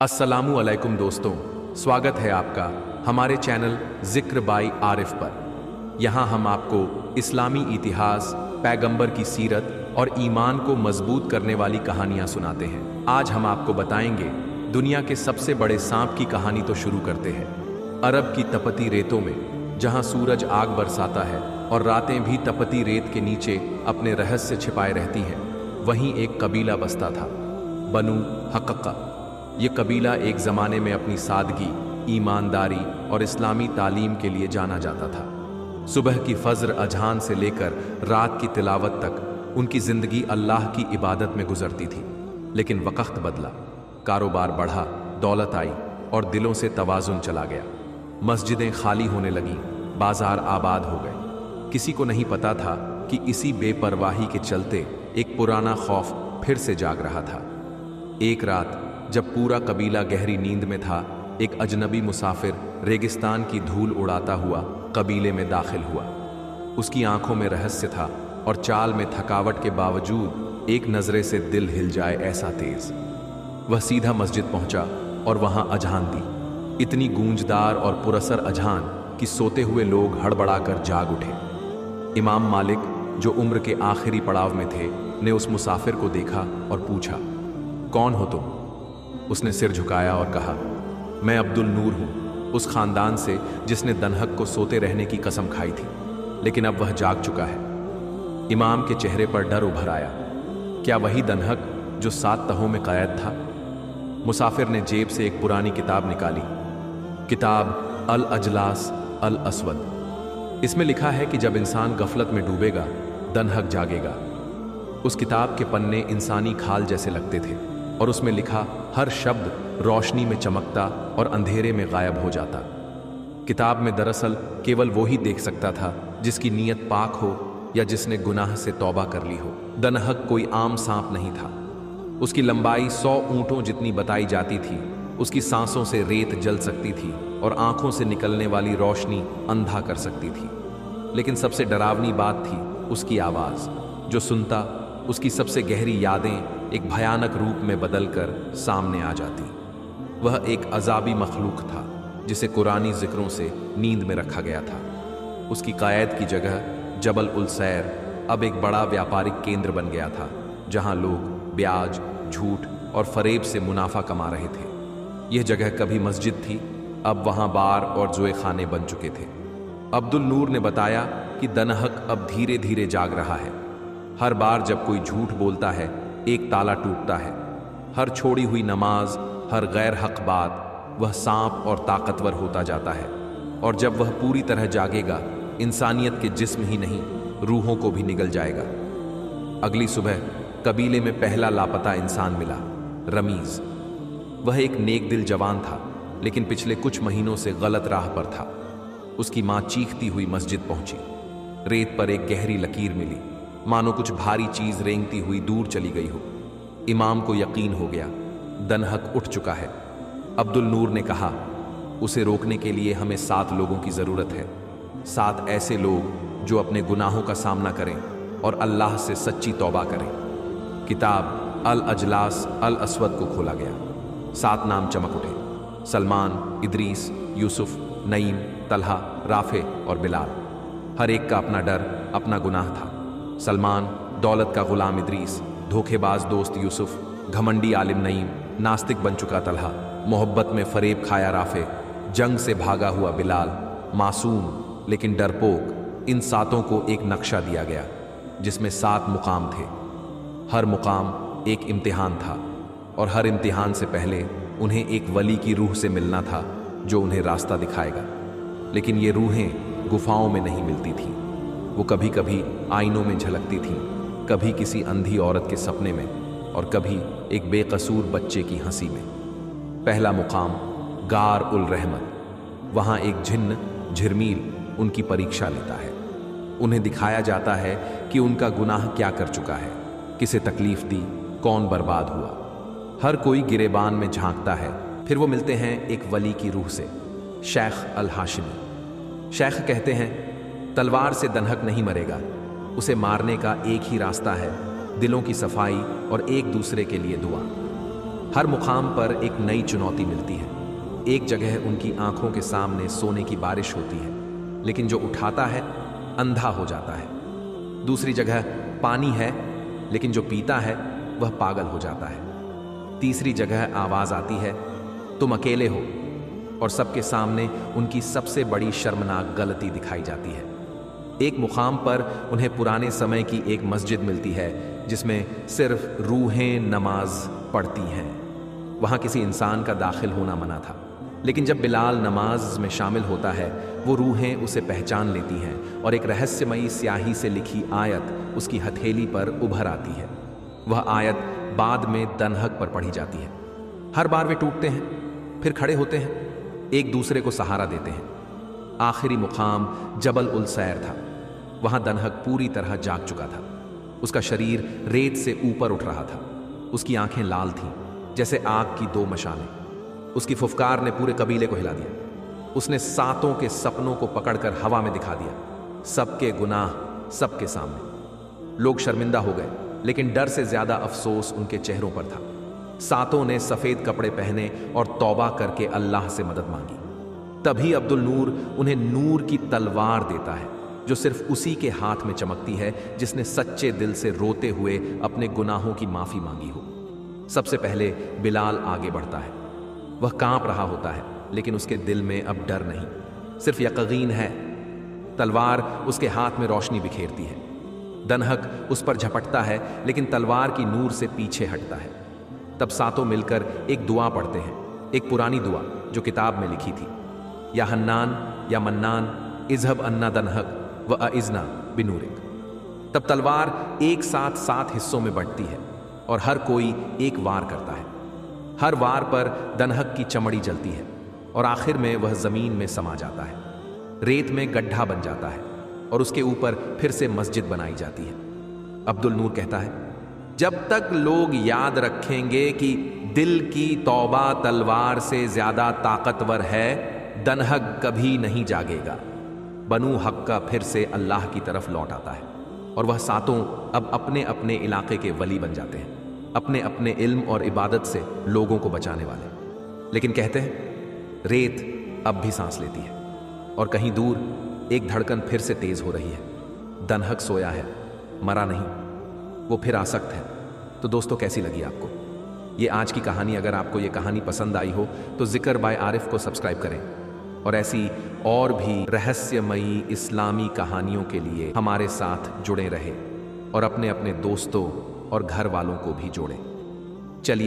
अस्सलामु अलैकुम दोस्तों, स्वागत है आपका हमारे चैनल जिक्र बाई आरिफ पर। यहाँ हम आपको इस्लामी इतिहास, पैगंबर की सीरत और ईमान को मजबूत करने वाली कहानियाँ सुनाते हैं। आज हम आपको बताएंगे दुनिया के सबसे बड़े सांप की कहानी। तो शुरू करते हैं। अरब की तपती रेतों में, जहाँ सूरज आग बरसाता है और रातें भी तपती रेत के नीचे अपने रहस्य छिपाए रहती हैं, वहीं एक कबीला बसता था, बनु हक़क़ा। ये कबीला एक ज़माने में अपनी सादगी, ईमानदारी और इस्लामी तालीम के लिए जाना जाता था। सुबह की फज्र अज़ान से लेकर रात की तिलावत तक उनकी ज़िंदगी अल्लाह की इबादत में गुजरती थी। लेकिन वक्त बदला, कारोबार बढ़ा, दौलत आई और दिलों से तवाज़ुन चला गया। मस्जिदें खाली होने लगीं, बाज़ार आबाद हो गए। किसी को नहीं पता था कि इसी बेपरवाही के चलते एक पुराना खौफ फिर से जाग रहा था। एक रात जब पूरा कबीला गहरी नींद में था, एक अजनबी मुसाफिर रेगिस्तान की धूल उड़ाता हुआ कबीले में दाखिल हुआ। उसकी आंखों में रहस्य था और चाल में थकावट के बावजूद एक नज़रे से दिल हिल जाए ऐसा तेज। वह सीधा मस्जिद पहुंचा और वहां अजान दी। इतनी गूंजदार और पुरसर अजान कि सोते हुए लोग हड़बड़ाकर जाग उठे। इमाम मालिक, जो उम्र के आखिरी पड़ाव में थे, ने उस मुसाफिर को देखा और पूछा, कौन हो तुम? उसने सिर झुकाया और कहा, मैं अब्दुल नूर हूँ, उस खानदान से जिसने दनहक को सोते रहने की कसम खाई थी, लेकिन अब वह जाग चुका है। इमाम के चेहरे पर डर उभर आया। क्या वही दनहक जो 7 तहों में कैद था? मुसाफिर ने जेब से एक पुरानी किताब निकाली, किताब अल अजलास अल अस्वद। इसमें लिखा है कि जब इंसान गफलत में डूबेगा, दनहक जागेगा। उस किताब के पन्ने इंसानी खाल जैसे लगते थे और उसमें लिखा हर शब्द रोशनी में चमकता और अंधेरे में गायब हो जाता। किताब में दरअसल केवल वो ही देख सकता था जिसकी नीयत पाक हो या जिसने गुनाह से तौबा कर ली हो। दनहक कोई आम सांप नहीं था। उसकी लंबाई 100 ऊंटों जितनी बताई जाती थी। उसकी सांसों से रेत जल सकती थी और आंखों से निकलने वाली रोशनी अंधा कर सकती थी। लेकिन सबसे डरावनी बात थी उसकी आवाज़। जो सुनता, उसकी सबसे गहरी यादें एक भयानक रूप में बदलकर सामने आ जाती। वह एक अजाबी मखलूक था जिसे कुरानी जिक्रों से नींद में रखा गया था। उसकी क़याद की जगह जबल उल सैर अब एक बड़ा व्यापारिक केंद्र बन गया था, जहां लोग ब्याज, झूठ और फरेब से मुनाफा कमा रहे थे। यह जगह कभी मस्जिद थी, अब वहां बार और जुए खाने बन चुके थे। अब्दुल नूर ने बताया कि दनहक अब धीरे धीरे जाग रहा है। हर बार जब कोई झूठ बोलता है, एक ताला टूटता है। हर छोड़ी हुई नमाज, हर गैर हक बात, वह सांप और ताकतवर होता जाता है। और जब वह पूरी तरह जागेगा, इंसानियत के जिस्म ही नहीं, रूहों को भी निगल जाएगा। अगली सुबह कबीले में पहला लापता इंसान मिला, रमीज। वह एक नेक दिल जवान था, लेकिन पिछले कुछ महीनों से गलत राह पर था। उसकी माँ चीखती हुई मस्जिद पहुंची। रेत पर एक गहरी लकीर मिली, मानो कुछ भारी चीज रेंगती हुई दूर चली गई हो। इमाम को यकीन हो गया, दनहक उठ चुका है। अब्दुल नूर ने कहा, उसे रोकने के लिए हमें 7 लोगों की जरूरत है। 7 ऐसे लोग जो अपने गुनाहों का सामना करें और अल्लाह से सच्ची तौबा करें। किताब अल अजलास अल अस्वद को खोला गया। 7 नाम चमक उठे, सलमान, इदरीस, यूसुफ, नईम, तलहा, राफे और बिलाल। हर एक का अपना डर, अपना गुनाह था। सलमान, दौलत का गुलाम इदरीस, धोखेबाज दोस्त यूसुफ, घमंडी आलिम नईम, नास्तिक बन चुका तलहा, मोहब्बत में फरेब खाया राफे, जंग से भागा हुआ बिलाल, मासूम लेकिन डरपोक। इन 7 को एक नक्शा दिया गया जिसमें 7 मुकाम थे। हर मुकाम एक इम्तिहान था और हर इम्तिहान से पहले उन्हें एक वली की रूह से मिलना था जो उन्हें रास्ता दिखाएगा। लेकिन ये रूहें गुफाओं में नहीं मिलती थीं। वो कभी कभी आईनों में झलकती थीं, कभी किसी अंधी औरत के सपने में और कभी एक बेकसूर बच्चे की हंसी में। पहला मुकाम गार उल रहमत। वहाँ एक जिन्न, झिरमील उनकी परीक्षा लेता है। उन्हें दिखाया जाता है कि उनका गुनाह क्या कर चुका है, किसे तकलीफ दी, कौन बर्बाद हुआ। हर कोई गिरेबान में झांकता है। फिर वो मिलते हैं एक वली की रूह से, शेख अल हाशिमी। शेख कहते हैं, तलवार से दनहक नहीं मरेगा, उसे मारने का एक ही रास्ता है, दिलों की सफाई और एक दूसरे के लिए दुआ। हर मुकाम पर एक नई चुनौती मिलती है। एक जगह उनकी आंखों के सामने सोने की बारिश होती है, लेकिन जो उठाता है अंधा हो जाता है। दूसरी जगह पानी है, लेकिन जो पीता है वह पागल हो जाता है। तीसरी जगह आवाज आती है, तुम अकेले हो, और सबके सामने उनकी सबसे बड़ी शर्मनाक गलती दिखाई जाती है। एक मुकाम पर उन्हें पुराने समय की एक मस्जिद मिलती है जिसमें सिर्फ रूहें नमाज पढ़ती हैं। वहाँ किसी इंसान का दाखिल होना मना था, लेकिन जब बिलाल नमाज में शामिल होता है वो रूहें उसे पहचान लेती हैं और एक रहस्यमयी स्याही से लिखी आयत उसकी हथेली पर उभर आती है। वह आयत बाद में दनहक पर पढ़ी जाती है। हर बार वे टूटते हैं, फिर खड़े होते हैं, एक दूसरे को सहारा देते हैं। आखिरी मुकाम जबल उल सैर था। वहां दनहक पूरी तरह जाग चुका था। उसका शरीर रेत से ऊपर उठ रहा था। उसकी आंखें लाल थीं, जैसे आग की दो मशालें। उसकी फुफकार ने पूरे कबीले को हिला दिया। उसने सातों के सपनों को पकड़कर हवा में दिखा दिया, सबके गुनाह सबके सामने। लोग शर्मिंदा हो गए, लेकिन डर से ज्यादा अफसोस उनके चेहरों पर था। सातों ने सफेद कपड़े पहने और तौबा करके अल्लाह से मदद मांगी। तभी अब्दुल नूर उन्हें नूर की तलवार देता है, जो सिर्फ उसी के हाथ में चमकती है जिसने सच्चे दिल से रोते हुए अपने गुनाहों की माफी मांगी हो। सबसे पहले बिलाल आगे बढ़ता है। वह कांप रहा होता है, लेकिन उसके दिल में अब डर नहीं, सिर्फ यकीन है। तलवार उसके हाथ में रोशनी बिखेरती है। दनहक उस पर झपटता है, लेकिन तलवार की नूर से पीछे हटता है। तब सातों मिलकर एक दुआ पढ़ते हैं, एक पुरानी दुआ जो किताब में लिखी थी, या हन्नान या मन्नान इजहब अन्ना दनहक व अइजना बिनूरिक। तब तलवार एक साथ 7 हिस्सों में बंटती है और हर कोई एक वार करता है। हर वार पर दनहक की चमड़ी जलती है और आखिर में वह जमीन में समा जाता है। रेत में गड्ढा बन जाता है और उसके ऊपर फिर से मस्जिद बनाई जाती है। अब्दुल नूर कहता है, जब तक लोग याद रखेंगे कि दिल की तौबा तलवार से ज्यादा ताकतवर है, दनहक कभी नहीं जागेगा। बनु हक्का फिर से अल्लाह की तरफ लौट आता है और वह सातों अब अपने अपने इलाके के वली बन जाते हैं, अपने अपने इल्म और इबादत से लोगों को बचाने वाले। लेकिन कहते हैं, रेत अब भी सांस लेती है और कहीं दूर एक धड़कन फिर से तेज हो रही है। दनहक सोया है, मरा नहीं, वो फिर आसक्त है। तो दोस्तों, कैसी लगी आपको ये आज की कहानी? अगर आपको ये कहानी पसंद आई हो तो जिक्र बाय आरिफ को सब्सक्राइब करें और ऐसी और भी रहस्यमयी इस्लामी कहानियों के लिए हमारे साथ जुड़े रहें और अपने अपने दोस्तों और घर वालों को भी जोड़ें। चलिए